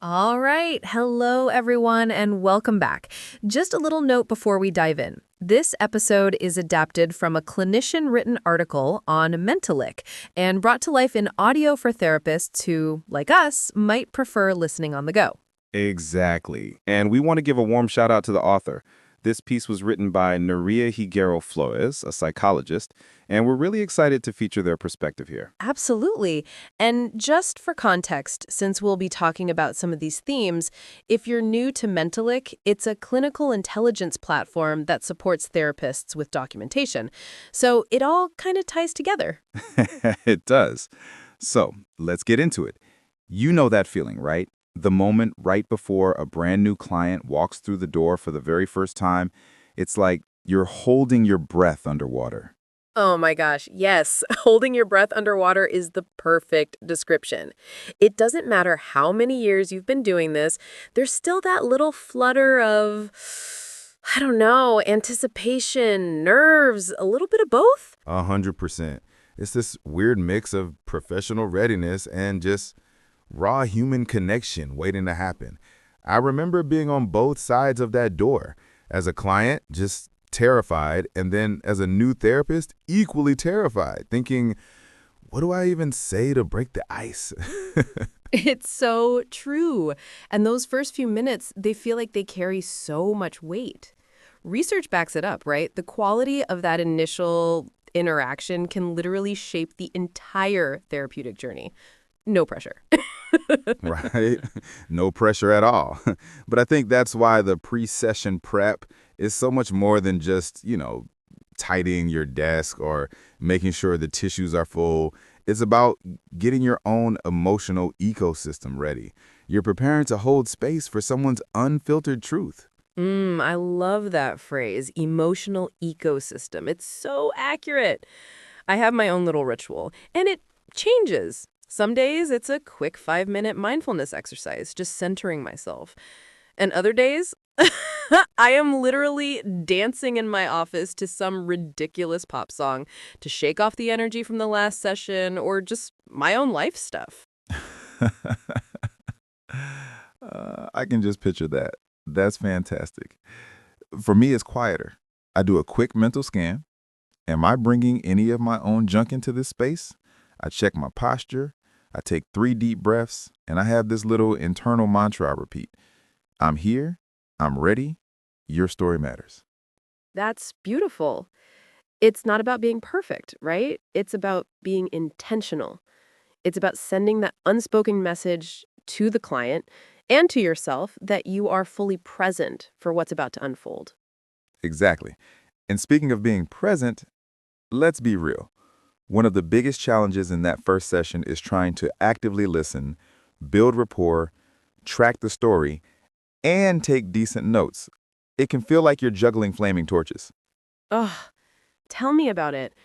All right. Hello, everyone, and welcome back. Just a little note before we dive in. This episode is adapted from a clinician-written article on Mentalyc and brought to life in audio for therapists who, like us, might prefer listening on the go. Exactly. And we want to give a warm shout out to the author. This piece was written by Nuria Higuero Flores, a psychologist, and we're really excited to feature their perspective here. Absolutely. And just for context, since we'll be talking about some of these themes, if you're new to Mentalyc, it's a clinical intelligence platform that supports therapists with documentation. So it all kind of ties together. It does. So let's get into it. You know that feeling, right? The moment right before a brand new client walks through the door for the very first time, it's like you're holding your breath underwater. Oh my gosh, yes. Holding your breath underwater is the perfect description. It doesn't matter how many years you've been doing this, there's still that little flutter of, I don't know, anticipation, nerves, a little bit of both. 100%. It's this weird mix of professional readiness and just raw human connection waiting to happen. I remember being on both sides of that door. As a client, just terrified, and then as a new therapist, equally terrified, thinking, what do I even say to break the ice? It's so true. And those first few minutes, they feel like they carry so much weight. Research backs it up, right? The quality of that initial interaction can literally shape the entire therapeutic journey. No pressure. Right? No pressure at all. But I think that's why the pre-session prep is so much more than just, tidying your desk or making sure the tissues are full. It's about getting your own emotional ecosystem ready. You're preparing to hold space for someone's unfiltered truth. I love that phrase, emotional ecosystem. It's so accurate. I have my own little ritual, and it changes. Some days it's a quick 5-minute mindfulness exercise, just centering myself. And other days, I am literally dancing in my office to some ridiculous pop song to shake off the energy from the last session or just my own life stuff. I can just picture that. That's fantastic. For me, it's quieter. I do a quick mental scan. Am I bringing any of my own junk into this space? I check my posture. I take 3 deep breaths, and I have this little internal mantra I repeat. I'm here. I'm ready. Your story matters. That's beautiful. It's not about being perfect, right? It's about being intentional. It's about sending that unspoken message to the client and to yourself that you are fully present for what's about to unfold. Exactly. And speaking of being present, let's be real. One of the biggest challenges in that first session is trying to actively listen, build rapport, track the story, and take decent notes. It can feel like you're juggling flaming torches. Ugh, tell me about it.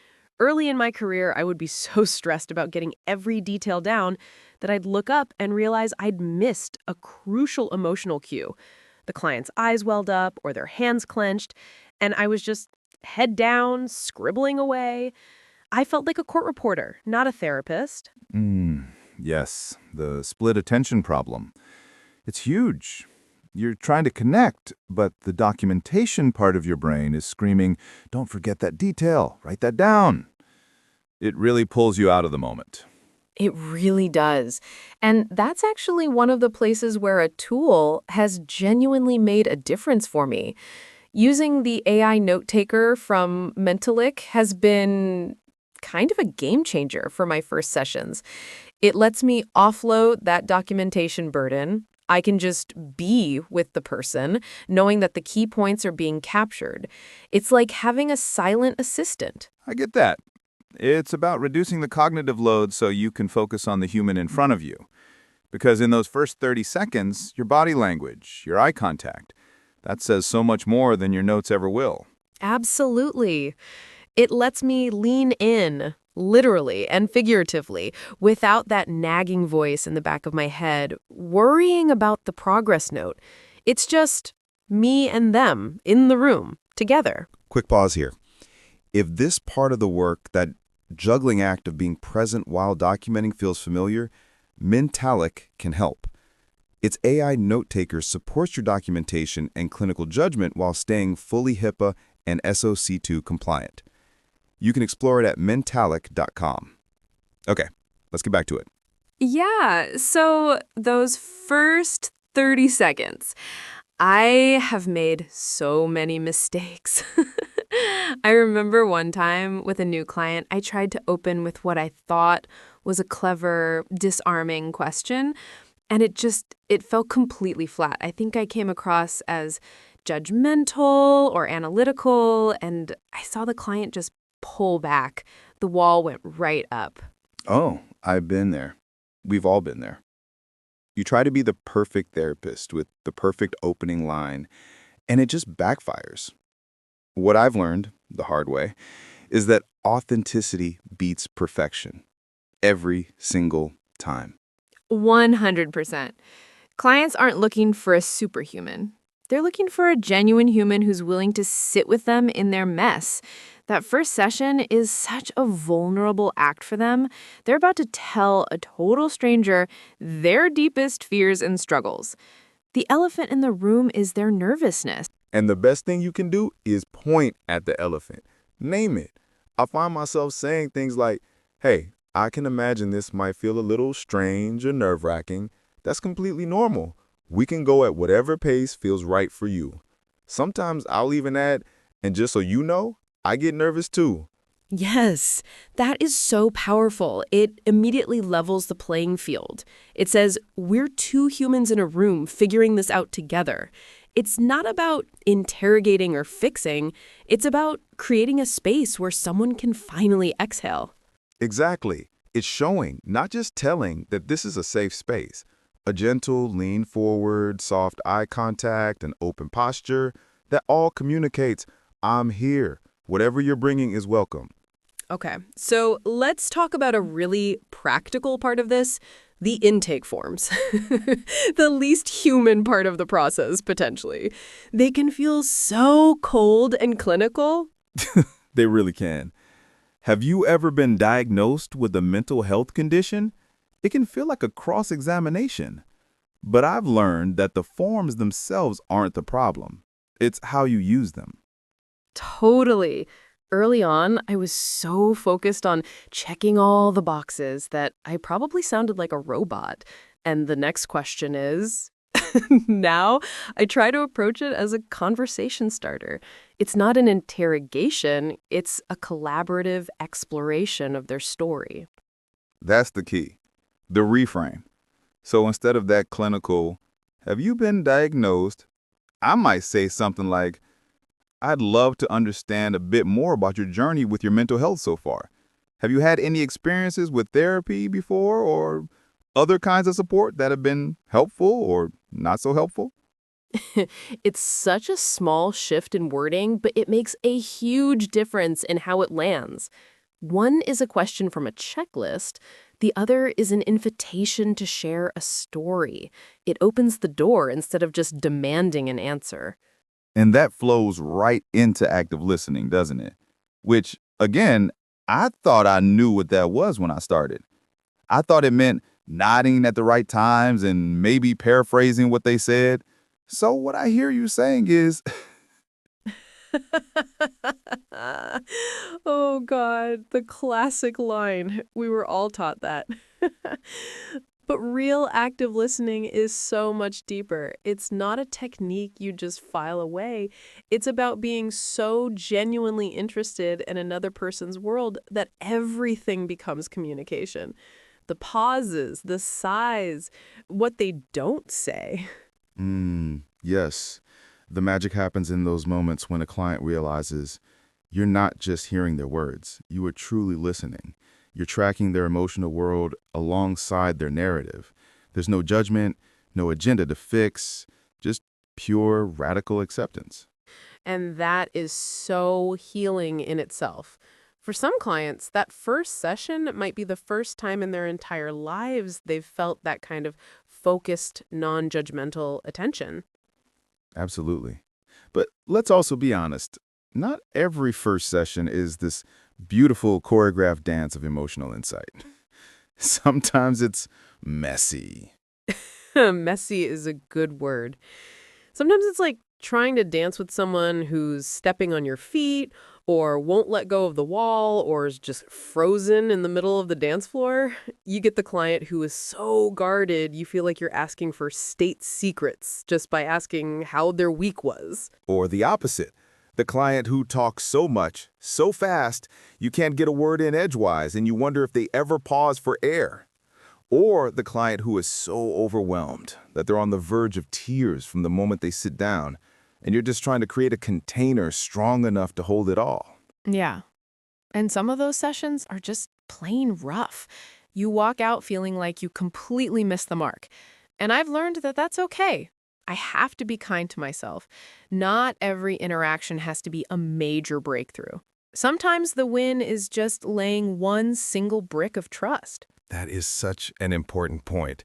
Early in my career, I would be so stressed about getting every detail down that I'd look up and realize I'd missed a crucial emotional cue. The client's eyes welled up or their hands clenched, and I was just head down, scribbling away. I felt like a court reporter, not a therapist. Yes, the split attention problem. It's huge. You're trying to connect, but the documentation part of your brain is screaming, don't forget that detail, write that down. It really pulls you out of the moment. It really does. And that's actually one of the places where a tool has genuinely made a difference for me. Using the AI note taker from Mentalyc has been kind of a game changer for my first sessions. It lets me offload that documentation burden. I can just be with the person, knowing that the key points are being captured. It's like having a silent assistant. I get that. It's about reducing the cognitive load so you can focus on the human in front of you. Because in those first 30 seconds, your body language, your eye contact, that says so much more than your notes ever will. Absolutely. It lets me lean in, literally and figuratively, without that nagging voice in the back of my head, worrying about the progress note. It's just me and them in the room, together. Quick pause here. If this part of the work, that juggling act of being present while documenting feels familiar, Mentalyc can help. Its AI note taker supports your documentation and clinical judgment while staying fully HIPAA and SOC2 compliant. You can explore it at Mentalyc.com. Okay, let's get back to it. Yeah, so those first 30 seconds, I have made so many mistakes. I remember one time with a new client, I tried to open with what I thought was a clever, disarming question, and it fell completely flat. I think I came across as judgmental or analytical, and I saw the client just pull back. The wall went right up. Oh, I've been there. We've all been there. You try to be the perfect therapist with the perfect opening line, and it just backfires. What I've learned, the hard way, is that authenticity beats perfection. Every single time. 100%. Clients aren't looking for a superhuman. They're looking for a genuine human who's willing to sit with them in their mess. That first session is such a vulnerable act for them. They're about to tell a total stranger their deepest fears and struggles. The elephant in the room is their nervousness. And the best thing you can do is point at the elephant. Name it. I find myself saying things like, hey, I can imagine this might feel a little strange or nerve-wracking. That's completely normal. We can go at whatever pace feels right for you. Sometimes I'll even add, and just so you know, I get nervous too. Yes, that is so powerful. It immediately levels the playing field. It says, we're two humans in a room figuring this out together. It's not about interrogating or fixing. It's about creating a space where someone can finally exhale. Exactly. It's showing, not just telling, that this is a safe space. A gentle lean forward, soft eye contact, and open posture, that all communicates, I'm here. Whatever you're bringing is welcome. Okay, so let's talk about a really practical part of this, the intake forms. The least human part of the process, potentially. They can feel so cold and clinical. They really can. Have you ever been diagnosed with a mental health condition? It can feel like a cross-examination. But I've learned that the forms themselves aren't the problem. It's how you use them. Totally. Early on, I was so focused on checking all the boxes that I probably sounded like a robot. And the next question is, now I try to approach it as a conversation starter. It's not an interrogation, it's a collaborative exploration of their story. That's the key. The reframe. So instead of that clinical, have you been diagnosed? I might say something like, I'd love to understand a bit more about your journey with your mental health so far. Have you had any experiences with therapy before or other kinds of support that have been helpful or not so helpful? It's such a small shift in wording, but it makes a huge difference in how it lands. One is a question from a checklist. The other is an invitation to share a story. It opens the door instead of just demanding an answer. And that flows right into active listening, doesn't it? Which, again, I thought I knew what that was when I started. I thought it meant nodding at the right times and maybe paraphrasing what they said. So what I hear you saying is, Oh, God, the classic line. We were all taught that. But real active listening is so much deeper. It's not a technique you just file away. It's about being so genuinely interested in another person's world that everything becomes communication. The pauses, the sighs, what they don't say. yes, the magic happens in those moments when a client realizes you're not just hearing their words, you are truly listening. You're tracking their emotional world alongside their narrative. There's no judgment, no agenda to fix, just pure radical acceptance. And that is so healing in itself. For some clients, that first session might be the first time in their entire lives they've felt that kind of focused, non-judgmental attention. Absolutely. But let's also be honest. Not every first session is this beautiful choreographed dance of emotional insight. Sometimes it's messy. Messy is a good word. Sometimes it's like trying to dance with someone who's stepping on your feet or won't let go of the wall or is just frozen in the middle of the dance floor. You get the client who is so guarded, you feel like you're asking for state secrets just by asking how their week was. Or the opposite. The client who talks so much, so fast, you can't get a word in edgewise and you wonder if they ever pause for air. Or the client who is so overwhelmed that they're on the verge of tears from the moment they sit down, and you're just trying to create a container strong enough to hold it all. Yeah. And some of those sessions are just plain rough. You walk out feeling like you completely missed the mark. And I've learned that that's okay. I have to be kind to myself. Not every interaction has to be a major breakthrough. Sometimes the win is just laying one single brick of trust. That is such an important point.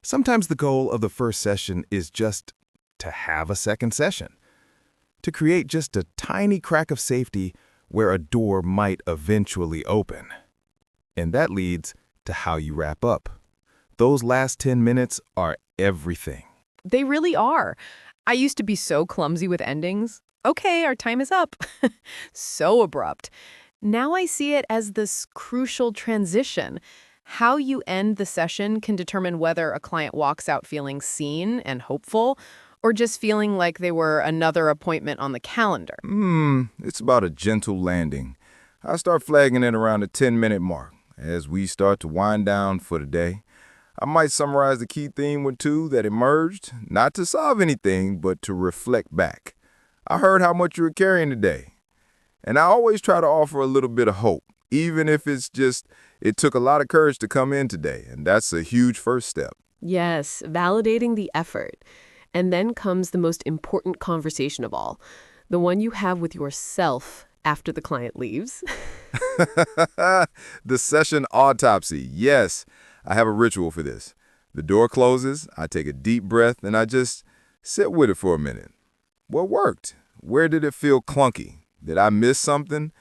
Sometimes the goal of the first session is just to have a second session, to create just a tiny crack of safety where a door might eventually open. And that leads to how you wrap up. Those last 10 minutes are everything. They really are. I used to be so clumsy with endings. Okay, our time is up. So abrupt. Now I see it as this crucial transition. How you end the session can determine whether a client walks out feeling seen and hopeful, or just feeling like they were another appointment on the calendar. It's about a gentle landing. I start flagging it around the 10-minute mark. As we start to wind down for the day, I might summarize the key theme or two that emerged, not to solve anything, but to reflect back. I heard how much you were carrying today. And I always try to offer a little bit of hope, even if it's just, it took a lot of courage to come in today, and that's a huge first step. Yes, validating the effort. And then comes the most important conversation of all, the one you have with yourself after the client leaves. The session autopsy. Yes, I have a ritual for this. The door closes, I take a deep breath, and I just sit with it for a minute. What worked? Where did it feel clunky? Did I miss something?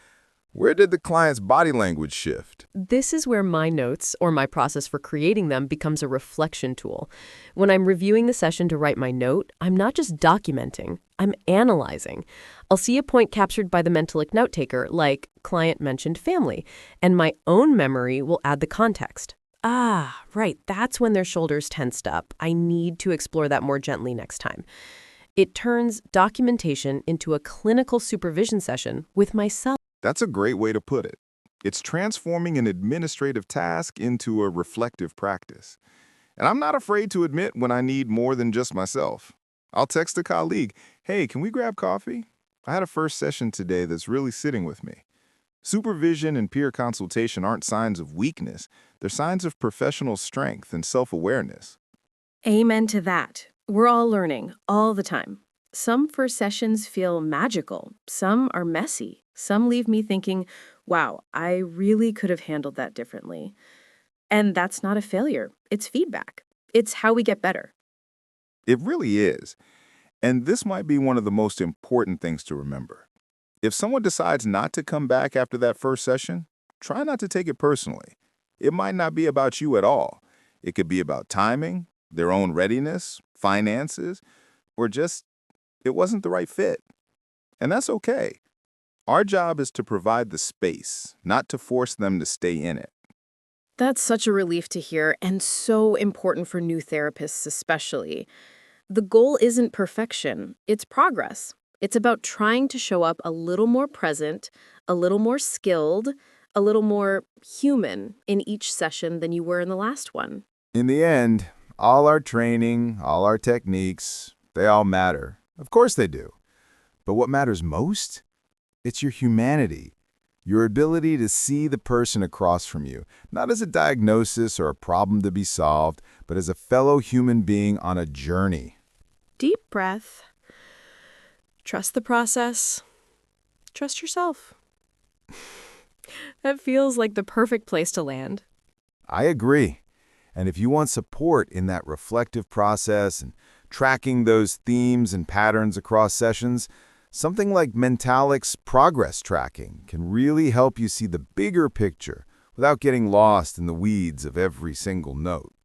Where did the client's body language shift? This is where my notes, or my process for creating them, becomes a reflection tool. When I'm reviewing the session to write my note, I'm not just documenting, I'm analyzing. I'll see a point captured by the Mentalyc note taker, like client mentioned family, and my own memory will add the context. Ah, right, that's when their shoulders tensed up. I need to explore that more gently next time. It turns documentation into a clinical supervision session with myself. That's a great way to put it. It's transforming an administrative task into a reflective practice. And I'm not afraid to admit when I need more than just myself. I'll text a colleague, hey, can we grab coffee? I had a first session today that's really sitting with me. Supervision and peer consultation aren't signs of weakness. They're signs of professional strength and self-awareness. Amen to that. We're all learning all the time. Some first sessions feel magical. Some are messy. Some leave me thinking, wow, I really could have handled that differently. And that's not a failure. It's feedback. It's how we get better. It really is. And this might be one of the most important things to remember. If someone decides not to come back after that first session, try not to take it personally. It might not be about you at all. It could be about timing, their own readiness, finances, or just it wasn't the right fit. And that's okay. Our job is to provide the space, not to force them to stay in it. That's such a relief to hear, and so important for new therapists especially. The goal isn't perfection, it's progress. It's about trying to show up a little more present, a little more skilled, a little more human in each session than you were in the last one. In the end, all our training, all our techniques, they all matter. Of course they do. But what matters most? It's your humanity, your ability to see the person across from you, not as a diagnosis or a problem to be solved, but as a fellow human being on a journey. Deep breath. Trust the process. Trust yourself. That feels like the perfect place to land. I agree. And if you want support in that reflective process and tracking those themes and patterns across sessions, something like Mentalyc's progress tracking can really help you see the bigger picture without getting lost in the weeds of every single note.